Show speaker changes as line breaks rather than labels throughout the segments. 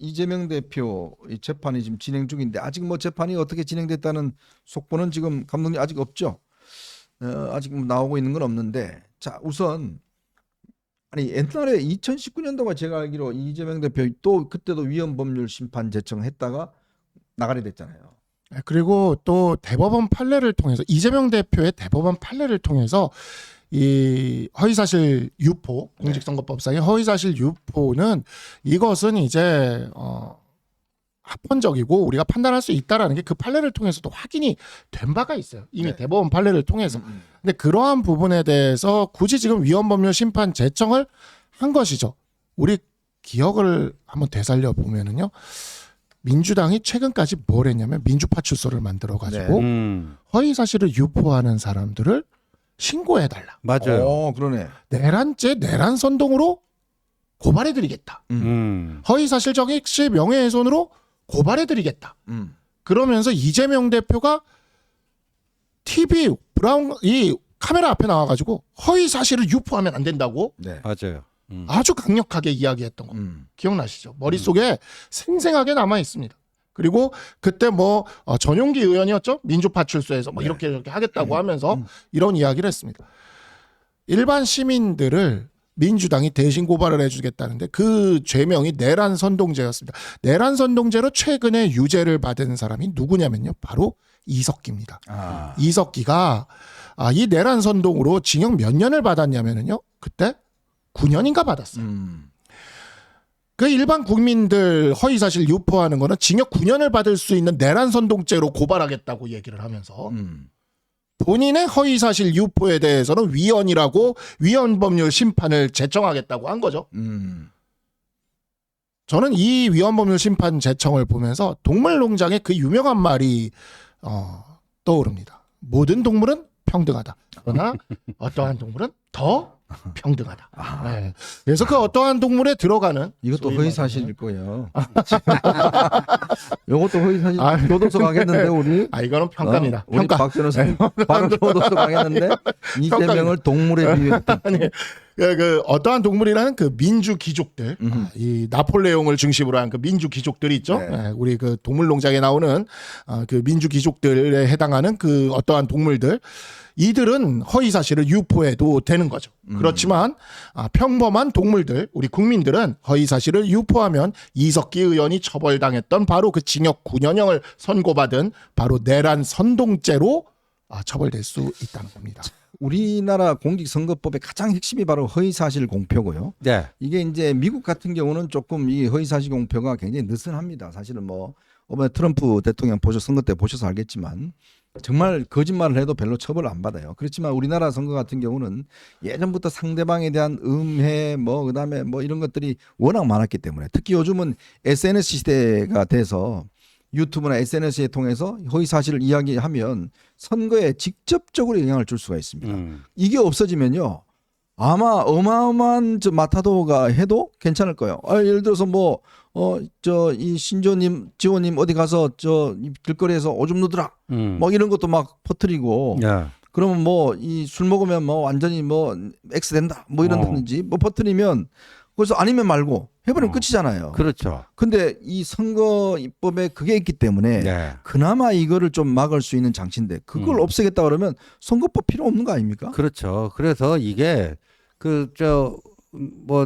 이재명 대표 이 재판이 지금 진행 중인데 아직 뭐 재판이 어떻게 진행됐다는 속보는 지금 감독님 아직 없죠? 아직 뭐 나오고 있는 건 없는데 자 우선 아니 옛날에 2019년도가 제가 알기로 이재명 대표 또 그때도 위헌법률 심판 제청했다가 나가게 됐잖아요.
그리고 또 대법원 판례를 통해서 이재명 대표의 대법원 판례를 통해서 이 허위사실 유포 공직선거법상의 허위사실 유포는 이것은 이제 합헌적이고 우리가 판단할 수 있다라는 게 그 판례를 통해서도 확인이 된 바가 있어요. 이미
네.
대법원 판례를 통해서. 근데 그러한 부분에 대해서 굳이 지금 위헌법률 심판 제청을 한 것이죠. 우리 기억을 한번 되살려 보면은요. 민주당이 최근까지 뭘 했냐면 민주파출소를 만들어 가지고 허위 사실을 유포하는 사람들을 신고해 달라.
맞아요.
그러네.
내란죄 내란 선동으로 고발해 드리겠다. 허위 사실 적익 시 명예훼손으로 고발해 드리겠다. 그러면서 이재명 대표가 TV 브라운 이 카메라 앞에 나와 가지고 허위 사실을 유포하면 안 된다고
네.
맞아요.
아주 강력하게 이야기했던 거 기억나시죠? 머릿속에 생생하게 남아 있습니다. 그리고 그때 뭐 전용기 의원이었죠? 민주파출소에서 뭐
네.
이렇게 하겠다고 하면서 이런 이야기를 했습니다. 일반 시민들을 민주당이 대신 고발을 해주겠다는데 그 죄명이 내란 선동죄였습니다. 내란 선동죄로 최근에 유죄를 받은 사람이 누구냐면요, 바로 이석기입니다. 이석기가 이 내란 선동으로 징역 몇 년을 받았냐면요, 그때 9년인가 받았어요. 그 일반 국민들 허위사실 유포하는 거는 징역 9년을 받을 수 있는 내란 선동죄로 고발하겠다고 얘기를 하면서 본인의 허위사실 유포에 대해서는 위헌이라고 위헌법률 심판을 제청하겠다고 한 거죠. 저는 이 위헌법률 심판 제청을 보면서 동물농장의 그 유명한 말이 떠오릅니다. 모든 동물은 평등하다. 그러나 어떠한 동물은 더 평등하다. 네. 그래서 그 어떠한 동물에 들어가는
이것도 허위 사실일 거예요. 이것도 허위 사실. 교도소 가겠는데 우리.
이거는 평가입니다.
우리
평가.
박 변호사님 바로 교도소 가겠는데 이재명을 동물에 비유했다.
아니, 그 어떠한 동물이라는 그 민주 귀족들, 이 나폴레옹을 중심으로 한 그 민주 귀족들이 있죠.
네.
네, 우리 그 동물농장에 나오는 그 민주 귀족들에 해당하는 그 어떠한 동물들, 이들은 허위 사실을 유포해도 되는 거죠. 그렇지만 평범한 동물들, 우리 국민들은 허위 사실을 유포하면 이석기 의원이 처벌당했던 바로 그 징역 9년형을 선고받은 바로 내란 선동죄로 처벌될 수 있다는 겁니다.
우리나라 공직선거법의 가장 핵심이 바로 허위사실 공표고요.
네.
이게 이제 미국 같은 경우는 조금 이 허위사실 공표가 굉장히 느슨합니다. 사실은 뭐 이번에 트럼프 대통령 선거 때 보셔서 알겠지만 정말 거짓말을 해도 별로 처벌을 안 받아요. 그렇지만 우리나라 선거 같은 경우는 예전부터 상대방에 대한 음해 그다음에 이런 것들이 워낙 많았기 때문에 특히 요즘은 SNS 시대가 돼서 유튜브나 SNS에 통해서 허위 사실을 이야기하면 선거에 직접적으로 영향을 줄 수가 있습니다. 이게 없어지면요, 아마 어마어마한 마타도가 해도 괜찮을 거예요. 예를 들어서 이 신조님, 지호님 어디 가서 길거리에서 오줌 누더라, 이런 것도 막 퍼뜨리고. 그러면 이 술 먹으면 완전히 X 된다, 이런다든지 퍼뜨리면 그래서 아니면 말고 해버리면 끝이잖아요.
그렇죠.
근데 이 선거법에 그게 있기 때문에
네.
그나마 이거를 좀 막을 수 있는 장치인데 그걸 없애겠다 그러면 선거법 필요 없는 거 아닙니까?
그렇죠. 그래서 이게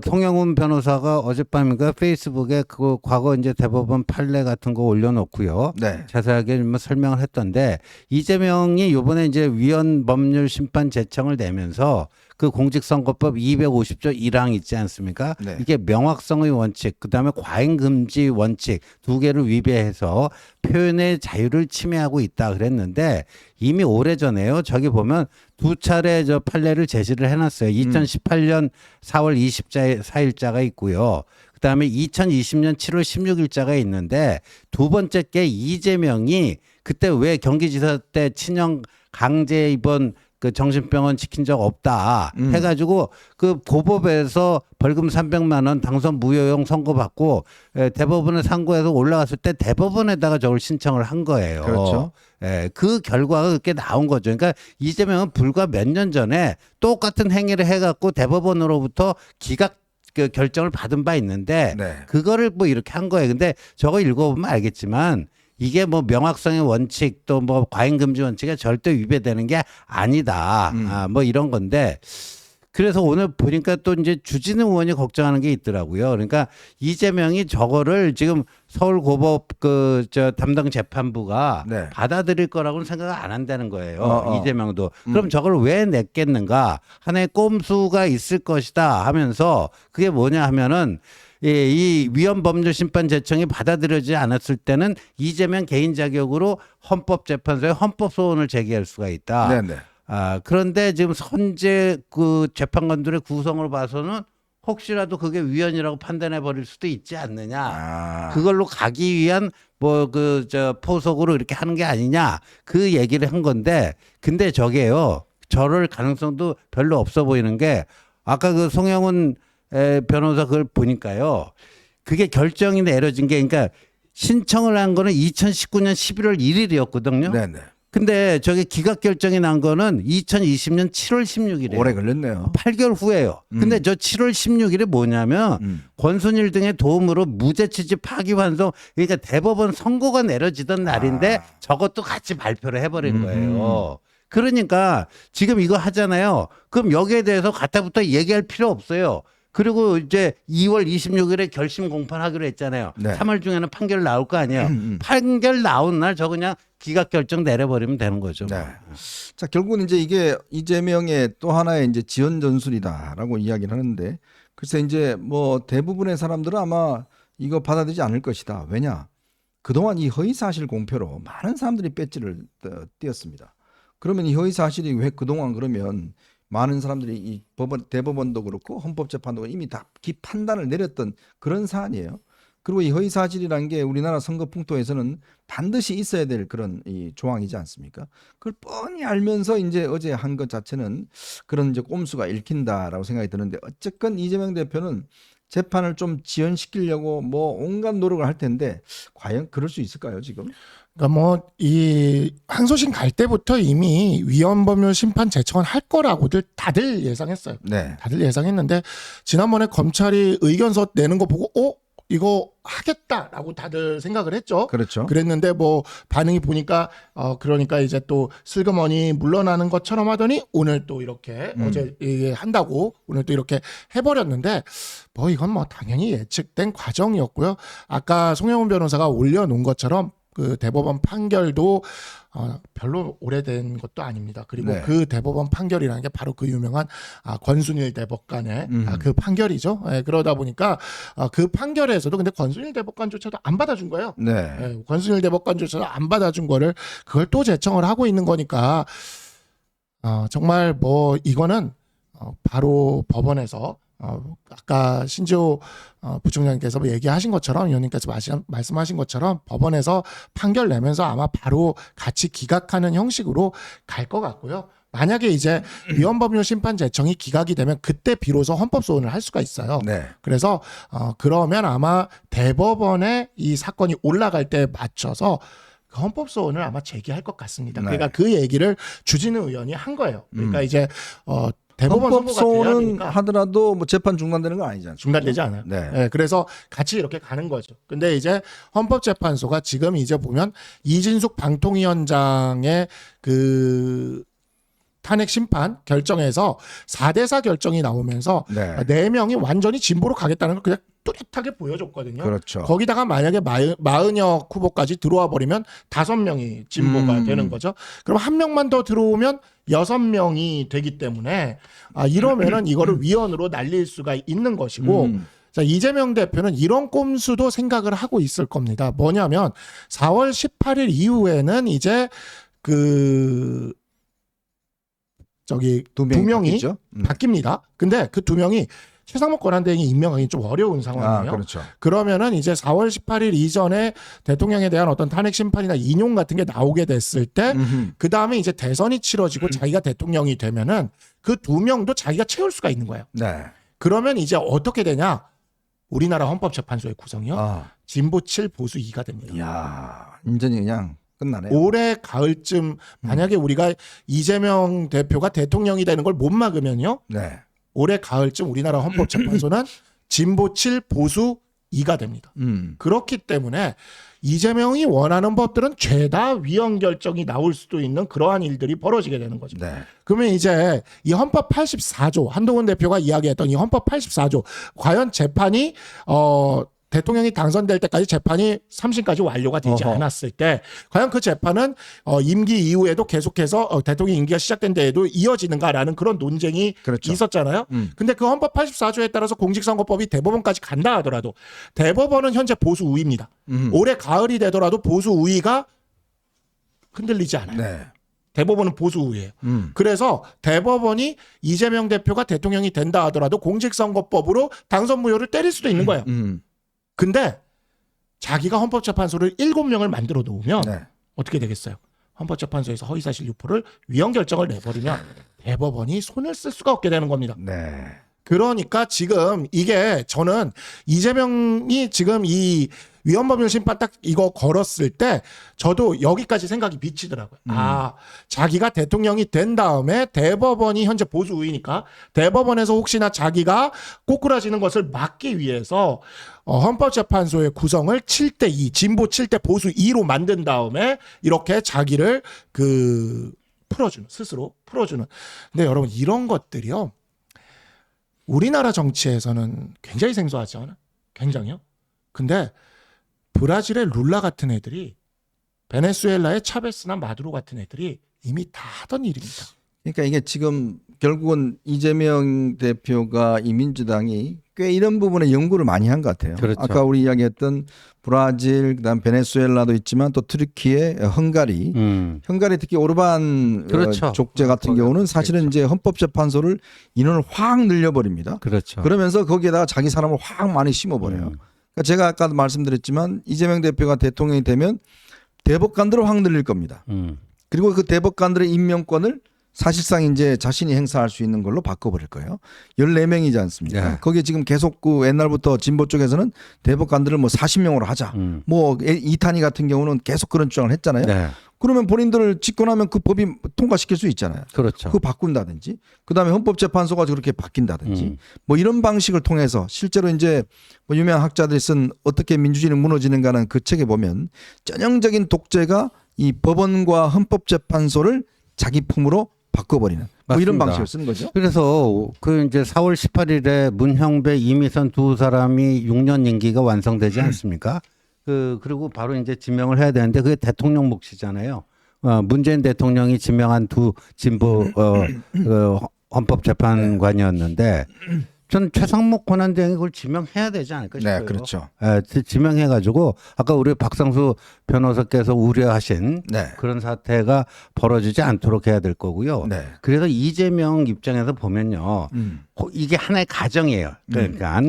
송영훈 변호사가 어젯밤인가 페이스북에 그 과거 이제 대법원 판례 같은 거 올려놓고요.
네.
자세하게 설명을 했던데 이재명이 이번에 이제 위헌 법률 심판 제청을 내면서 그 공직선거법 250조 1항 있지 않습니까?
네.
이게 명확성의 원칙, 그다음에 과잉 금지 원칙 두 개를 위배해서 표현의 자유를 침해하고 있다 그랬는데 이미 오래전에요. 저기 보면 두 차례 판례를 제시를 해놨어요. 2018년 4월 24일자가 있고요. 그다음에 2020년 7월 16일자가 있는데 두 번째 게 이재명이 그때 왜 경기지사 때 친형 강제 입원 그 정신병원 지킨 적 없다 해가지고 그 고법에서 벌금 300만 원 당선 무효용 선고받고 대법원에 상고해서 올라갔을 때 대법원에다가 저걸 신청을 한 거예요.
그렇죠.
그 결과가 그렇게 나온 거죠. 그러니까 이재명은 불과 몇 년 전에 똑같은 행위를 해갖고 대법원으로부터 기각 그 결정을 받은 바 있는데
네.
그거를 뭐 이렇게 한 거예요. 근데 저거 읽어보면 알겠지만 이게 뭐 명확성의 원칙 또 뭐 과잉금지 원칙에 절대 위배되는 게 아니다. 뭐 이런 건데 그래서 오늘 보니까 또 이제 주진우 의원이 걱정하는 게 있더라고요. 그러니까 이재명이 저거를 지금 서울고법 저 담당 재판부가
네.
받아들일 거라고는 생각을 안 한다는 거예요.
어.
이재명도. 그럼 저걸 왜 냈겠는가? 하나의 꼼수가 있을 것이다 하면서 그게 뭐냐 하면은 이 위헌법률심판제청이 받아들여지지 않았을 때는 이재명 개인 자격으로 헌법재판소에 헌법소원을 제기할 수가 있다.
네네.
그런데 지금 선재 그 재판관들의 구성을 봐서는 혹시라도 그게 위헌이라고 판단해 버릴 수도 있지 않느냐. 그걸로 가기 위한 뭐 저 포석으로 이렇게 하는 게 아니냐. 그 얘기를 한 건데 근데 저게요. 저럴 가능성도 별로 없어 보이는 게 아까 그 송영훈 변호사 그걸 보니까요. 그게 결정이 내려진 게 그러니까 신청을 한 거는 2019년 11월 1일이었거든요.
네네.
근데 저게 기각 결정이 난 거는 2020년 7월 16일이에요.
오래 걸렸네요.
8개월 후에요. 근데 저 7월 16일이 뭐냐면 권순일 등의 도움으로 무죄 취지 파기환송 그러니까 대법원 선고가 내려지던 날인데 저것도 같이 발표를 해버린 거예요. 그러니까 지금 이거 하잖아요. 그럼 여기에 대해서 가타부터 얘기할 필요 없어요. 그리고 이제 2월 26일에 결심 공판하기로 했잖아요.
네.
3월 중에는 판결 나올 거 아니에요. 판결 나온 날 저 그냥 기각 결정 내려버리면 되는 거죠.
네. 자, 결국은 이제 이게 이재명의 또 하나의 이제 지연 전술이다라고 이야기를 하는데 글쎄 이제 뭐 대부분의 사람들은 아마 이거 받아들이지 않을 것이다. 왜냐? 그동안 이 허위사실 공표로 많은 사람들이 배지를 띄었습니다. 그러면 이 허위사실이 왜 그동안 그러면 많은 사람들이 이 대법원도 그렇고 헌법재판도 이미 다 판단을 내렸던 그런 사안이에요. 그리고 이 허위사실이라는 게 우리나라 선거풍토에서는 반드시 있어야 될 그런 이 조항이지 않습니까? 그걸 뻔히 알면서 이제 어제 한 것 자체는 그런 이제 꼼수가 읽힌다라고 생각이 드는데 어쨌건 이재명 대표는 재판을 좀 지연시키려고 뭐 온갖 노력을 할 텐데 과연 그럴 수 있을까요 지금?
그러니까 뭐 이 항소심 갈 때부터 이미 위헌법률 심판 제청을 할 거라고들 다들 예상했어요.
네.
다들 예상했는데 지난번에 검찰이 의견서 내는 거 보고 이거 하겠다라고 다들 생각을 했죠.
그렇죠.
그랬는데 뭐 반응이 보니까 그러니까 이제 또 슬그머니 물러나는 것처럼 하더니 오늘 또 이렇게 어제 한다고 오늘 또 이렇게 해버렸는데 뭐 이건 뭐 당연히 예측된 과정이었고요. 아까 송영훈 변호사가 올려놓은 것처럼 그 대법원 판결도 별로 오래된 것도 아닙니다. 그리고
네.
그 대법원 판결이라는 게 바로 그 유명한 권순일 대법관의 그 판결이죠. 그러다 보니까 그 판결에서도 근데 권순일 대법관조차도 안 받아준 거예요.
네.
권순일 대법관조차도 안 받아준 거를 그걸 또 제청을 하고 있는 거니까 정말 뭐 이거는 바로 법원에서 아까 신지호 부총장님께서 얘기하신 것처럼 의원님께서 말씀하신 것처럼 법원에서 판결 내면서 아마 바로 같이 기각하는 형식으로 갈 것 같고요. 만약에 이제 위헌법률 심판 제청이 기각이 되면 그때 비로소 헌법소원을 할 수가 있어요.
네.
그래서 그러면 아마 대법원에 이 사건이 올라갈 때 맞춰서 그 헌법소원을 아마 제기할 것 같습니다.
네.
그러니까 그 얘기를 주진우 의원이 한 거예요. 그러니까 이제 대법원 선고가 돼야
헌법소원은
되니까
하더라도 뭐 재판 중단되는 건 아니지 않습니까?
중단되지 않아요.
네.
그래서 같이 이렇게 가는 거죠. 근데 이제 헌법재판소가 지금 이제 보면 이진숙 방통위원장의 그 탄핵 심판 결정에서 4대4 결정이 나오면서
네.
4명이 완전히 진보로 가겠다는 걸 그냥 뚜렷하게 보여줬거든요.
그렇죠.
거기다가 만약에 마은혁 후보까지 들어와 버리면 5명이 진보가 되는 거죠. 그럼 1명만 더 들어오면 6명이 되기 때문에 이러면은 이거를 위헌으로 날릴 수가 있는 것이고 자, 이재명 대표는 이런 꼼수도 생각을 하고 있을 겁니다. 뭐냐면 4월 18일 이후에는 이제 그 두 명이
바뀌죠?
바뀝니다. 근데 그 2명이 최상목 권한대행이 임명하기 좀 어려운 상황이에요.
그렇죠.
그러면은 이제 4월 18일 이전에 대통령에 대한 어떤 탄핵 심판이나 인용 같은 게 나오게 됐을 때 그 다음에 이제 대선이 치러지고 자기가 대통령이 되면은 그 2명도 자기가 채울 수가 있는 거예요.
네.
그러면 이제 어떻게 되냐? 우리나라 헌법재판소의 구성이요. 진보 7 보수 2가 됩니다.
이야, 완전히 그냥 끝나네요.
올해 가을쯤 만약에 우리가 이재명 대표가 대통령이 되는 걸 못 막으면요.
네.
올해 가을쯤 우리나라 헌법재판소는 진보 7, 보수 2가 됩니다. 그렇기 때문에 이재명이 원하는 법들은 죄다 위헌 결정이 나올 수도 있는 그러한 일들이 벌어지게 되는 거죠.
네.
그러면 이제 이 헌법 84조 한동훈 대표가 이야기했던 이 헌법 84조 과연 재판이 대통령이 당선될 때까지 재판이 3심까지 완료가 되지
어허.
않았을 때 과연 그 재판은 임기 이후에도 계속해서 대통령 임기가 시작된 데에도 이어지는가라는 그런 논쟁이
그렇죠.
있었잖아요. 근데 그 헌법 84조에 따라서 공직선거법이 대법원까지 간다 하더라도 대법원은 현재 보수 우위입니다. 올해 가을이 되더라도 보수 우위가 흔들리지 않아요.
네.
대법원은 보수 우위예요. 그래서 대법원이 이재명 대표가 대통령이 된다 하더라도 공직선거법으로 당선 무효를 때릴 수도 있는 거예요. 근데 자기가 헌법재판소를 7명을 만들어 놓으면
네.
어떻게 되겠어요? 헌법재판소에서 허위사실 유포를 위헌 결정을 내버리면 대법원이 손을 쓸 수가 없게 되는 겁니다.
네.
그러니까 지금 이게 저는 이재명이 지금 이 위헌법률 심판 딱 이거 걸었을 때 저도 여기까지 생각이 미치더라고요. 아, 자기가 대통령이 된 다음에 대법원이 현재 보수 우위니까 대법원에서 혹시나 자기가 꼬꾸라지는 것을 막기 위해서 헌법재판소의 구성을 7대2, 진보 7대 보수 2로 만든 다음에 이렇게 자기를 스스로 풀어주는. 근데 여러분 이런 것들이요. 우리나라 정치에서는 굉장히 생소하지 않아? 굉장히요. 근데 브라질의 룰라 같은 애들이 베네수엘라의 차베스나 마두로 같은 애들이 이미 다 하던 일입니다.
그러니까 이게 지금 결국은 이재명 대표가 이 민주당이 꽤 이런 부분에 연구를 많이 한 것 같아요.
그렇죠.
아까 우리 이야기했던 브라질, 그다음 베네수엘라도 있지만 또 트르키예, 헝가리, 헝가리 특히 오르반
그렇죠.
족제 같은 경우는 사실은 이제 헌법재판소를 인원을 확 늘려버립니다.
그렇죠.
그러면서 거기에다가 자기 사람을 확 많이 심어버려요. 그러니까 제가 아까도 말씀드렸지만 이재명 대표가 대통령이 되면 대법관들을 확 늘릴 겁니다. 그리고 그 대법관들의 임명권을 사실상 이제 자신이 행사할 수 있는 걸로 바꿔버릴 거예요. 14명이지 않습니까?
네.
거기에 지금 계속 그 옛날부터 진보 쪽에서는 대법관들을 뭐 40명으로 하자. 뭐 이탄희 같은 경우는 계속 그런 주장을 했잖아요.
네.
그러면 본인들을 집권하면 그 법이 통과시킬 수 있잖아요.
그렇죠.
그거 바꾼다든지, 그다음에 헌법재판소가 그렇게 바뀐다든지, 뭐 이런 방식을 통해서 실제로 이제 뭐 유명한 학자들이 쓴 어떻게 민주주의는 무너지는가는 그 책에 보면 전형적인 독재가 이 법원과 헌법재판소를 자기 품으로 바꿔버리는 뭐 이런
맞습니다.
방식을 쓰는 거죠.
그래서 그 이제 4월 18일에 문형배, 이미선 두 사람이 6년 임기가 완성되지 않습니까? 그리고 바로 이제 지명을 해야 되는데 그게 대통령 몫이잖아요. 문재인 대통령이 지명한 두 진보 헌법재판관이었는데 저는 최상목 권한대행이 그걸 지명해야 되지 않을까 싶어요.
네, 그렇죠.
지명해가지고 아까 우리 박상수 변호사께서 우려하신
네.
그런 사태가 벌어지지 않도록 해야 될 거고요.
네.
그래서 이재명 입장에서 보면요, 이게 하나의 가정이에요. 그러니까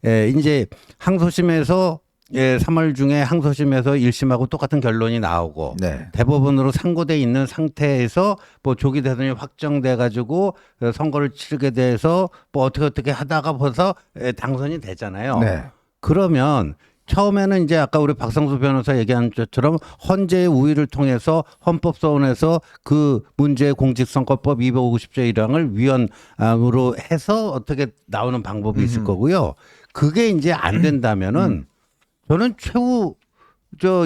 이제 항소심에서 3월 중에 항소심에서 1심하고 똑같은 결론이 나오고
네.
대법원으로 상고돼 있는 상태에서 뭐 조기 대선이 확정돼 가지고 선거를 치르게 돼서 뭐 어떻게 하다가 벌써 당선이 되잖아요.
네.
그러면 처음에는 이제 아까 우리 박상수 변호사 얘기한 것처럼 헌재의 우위를 통해서 헌법소원에서 그 문제의 공직선거법 250조 1항을 위헌으로 해서 어떻게 나오는 방법이 있을 거고요. 그게 이제 안 된다면은 저는 최후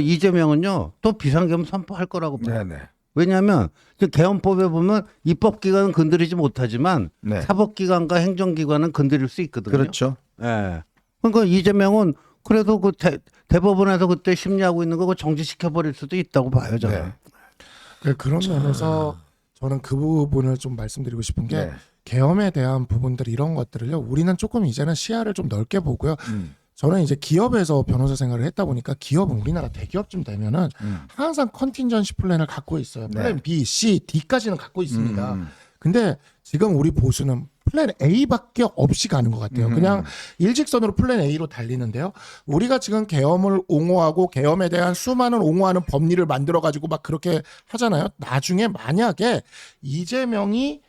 이재명은요 또 비상계엄 선포할 거라고 봐요.
네. 네.
왜냐하면 개헌법에 보면 입법기관은 건드리지 못하지만
네.
사법기관과 행정기관은 건드릴 수 있거든요.
그렇죠.
예. 그러니까 이재명은 그래도 그 대법원에서 그때 심리하고 있는 거 정지시켜 버릴 수도 있다고 봐요, 저는.
네.
그런 면에서 저는 그 부분을 좀 말씀드리고 싶은 게
네.
계엄에 대한 부분들 이런 것들을요. 우리는 조금 이제는 시야를 좀 넓게 보고요. 저는 이제 기업에서 변호사 생활을 했다 보니까 기업은 우리나라 대기업쯤 되면은 항상 컨틴전시 플랜을 갖고 있어요. 플랜
네.
B, C, D까지는 갖고 있습니다. 근데 지금 우리 보수는 플랜 A밖에 없이 가는 것 같아요. 그냥 일직선으로 플랜 A로 달리는데요. 우리가 지금 계엄을 옹호하고 계엄에 대한 수많은 옹호하는 법리를 만들어가지고 막 그렇게 하잖아요. 나중에 만약에 이재명이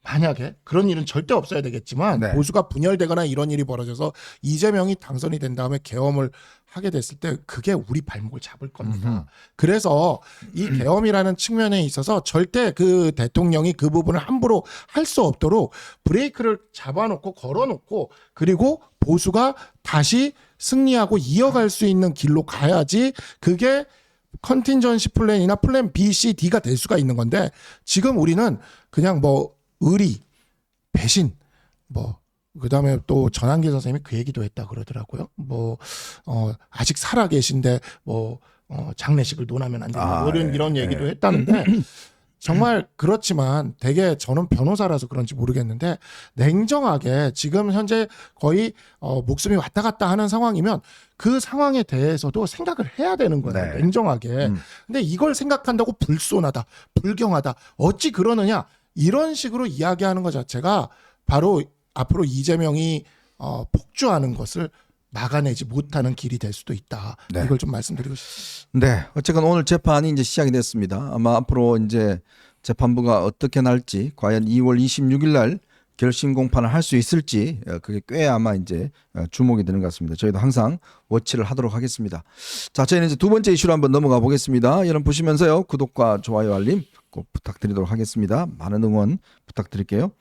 만약에 그런 일은 절대 없어야 되겠지만
네.
보수가 분열되거나 이런 일이 벌어져서 이재명이 당선이 된 다음에 계엄을 하게 됐을 때 그게 우리 발목을 잡을 겁니다. 그래서 이 계엄이라는 측면에 있어서 절대 그 대통령이 그 부분을 함부로 할 수 없도록 브레이크를 잡아놓고 걸어놓고 그리고 보수가 다시 승리하고 이어갈 수 있는 길로 가야지 그게 컨틴전시 플랜이나 플랜 B, C, D가 될 수가 있는 건데 지금 우리는 그냥 뭐 의리, 배신, 뭐 그다음에 또 전한길 선생님이 그 얘기도 했다 그러더라고요. 뭐 아직 살아 계신데 뭐 장례식을 논하면 안 된다. 뭐 이런 얘기도 했다는데 정말 그렇지만 되게 저는 변호사라서 그런지 모르겠는데 냉정하게 지금 현재 거의 목숨이 왔다 갔다 하는 상황이면 그 상황에 대해서도 생각을 해야 되는 거예요.
네.
냉정하게. 근데 이걸 생각한다고 불손하다, 불경하다, 어찌 그러느냐 이런 식으로 이야기하는 것 자체가 바로 앞으로 이재명이 폭주하는 것을 막아내지 못하는 길이 될 수도 있다.
네.
이걸 좀 말씀드리고 싶습니다.
네, 어쨌건 오늘 재판이 이제 시작이 됐습니다. 아마 앞으로 이제 재판부가 어떻게 날지, 과연 2월 26일 날 결심 공판을 할 수 있을지, 그게 꽤 아마 이제 주목이 되는 것 같습니다. 저희도 항상 워치를 하도록 하겠습니다. 자, 저희는 이제 두 번째 이슈로 한번 넘어가 보겠습니다. 여러분 보시면서요, 구독과 좋아요, 알림 꼭 부탁드리도록 하겠습니다. 많은 응원 부탁드릴게요.